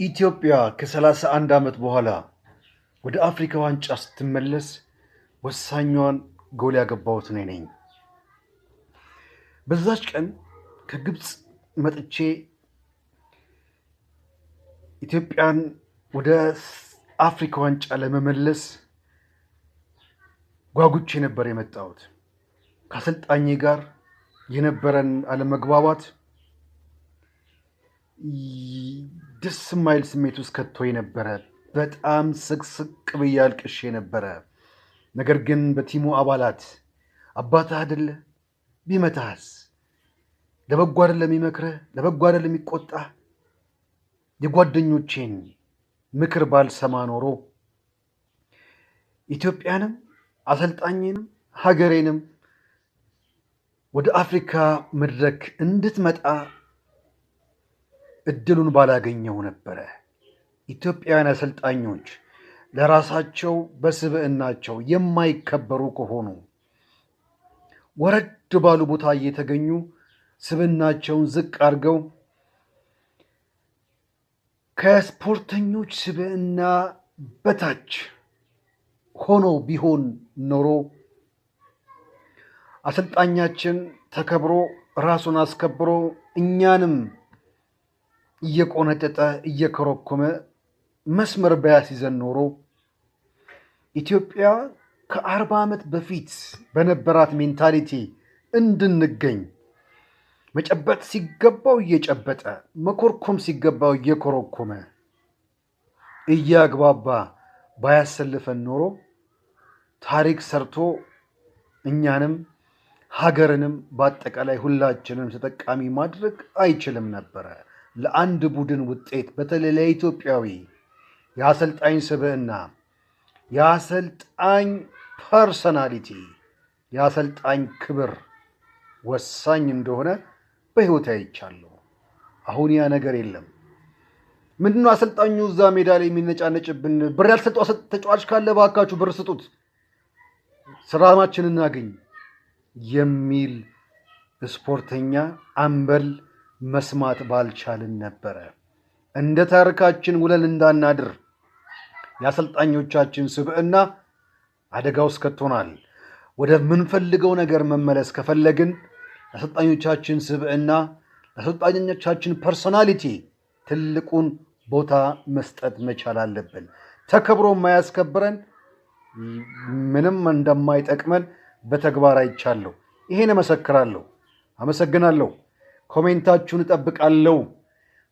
ኢትዮጵያ ከ31 ዓመት በኋላ ወደ አፍሪካ ዋንጫ ስትመለስ ወሳኛዋን ጎል ያገባሁት እኔ ነኝ። በዛች ቀን ከግብፅ መጥቼ ኢትዮጵያን ወደ አፍሪካ ዋንጫ ለመመለስ ጓጉቼ ነበር የመጣሁት። ከአሰልጣኜ ጋር የነበረን አለመግባባት ደስ የማይል ስሜት ውስጥ ከቶኝ ነበረ። በጣም ስቅስቅ ብዬ አልቅሼ ነበረ። ነገር ግን በቲሙ አባላት አባትህ አይደለ ቢመታህስ፣ ለበጎ አይደለም የሚመክርህ፣ ለበጎ አይደለም የሚቆጣህ፣ የጓደኞቼን ምክር ባልሰማ ኖሮ ኢትዮጵያንም አሰልጣኝንም ሀገሬንም ወደ አፍሪካ መድረክ እንድትመጣ እድሉን ባላገኘው ነበረ። ኢትዮጵያውያን አሰልጣኞች ለራሳቸው በስብዕናቸው የማይከበሩ ከሆኑ ወረድ ባሉ ቦታ እየተገኙ ስብዕናቸውን ዝቅ አድርገው ከስፖርተኞች ስብዕና በታች ሆነው ቢሆን ኖሮ አሰልጣኛችን ተከብሮ ራሱን አስከብሮ እኛንም እየቆነጠጠ እየከረኮመ መስመር ባያስይዘን ኖሮ ኢትዮጵያ ከ40 ዓመት በፊት በነበራት ሜንታሊቲ እንድንገኝ መጨበጥ ሲገባው እየጨበጠ መኮርኮም ሲገባው እየኮረኮመ እያግባባ ባያሰልፈን ኖሮ ታሪክ ሰርቶ እኛንም ሀገርንም በአጠቃላይ ሁላችንም ተጠቃሚ ማድረግ አይችልም ነበረ። ለአንድ ቡድን ውጤት በተለይ ለኢትዮጵያዊ የአሰልጣኝ ስብዕና፣ የአሰልጣኝ ፐርሰናሊቲ፣ የአሰልጣኝ ክብር ወሳኝ እንደሆነ በሕይወት አይቻለሁ። አሁን ያ ነገር የለም። ምንድነው አሰልጣኙ እዛ ሜዳ ላይ የሚነጫነጭብን? ብር ያልሰጠው ተጫዋች ካለ እባካችሁ ብር ስጡት፣ ሰላማችንን እናገኝ የሚል ስፖርተኛ አምበል መስማት ባልቻልን ነበረ። እንደ ታሪካችን ውለን እንዳናድር የአሰልጣኞቻችን ስብዕና አደጋ ውስጥ ከቶናል። ወደ ምንፈልገው ነገር መመለስ ከፈለግን ለአሰልጣኞቻችን ስብዕና፣ ለአሰልጣኞቻችን ፐርሶናሊቲ ትልቁን ቦታ መስጠት መቻል አለብን። ተከብሮ የማያስከብረን ምንም እንደማይጠቅመን በተግባር አይቻለሁ። ይሄን እመሰክራለሁ። አመሰግናለሁ። ኮሜንታችሁን እጠብቃለሁ።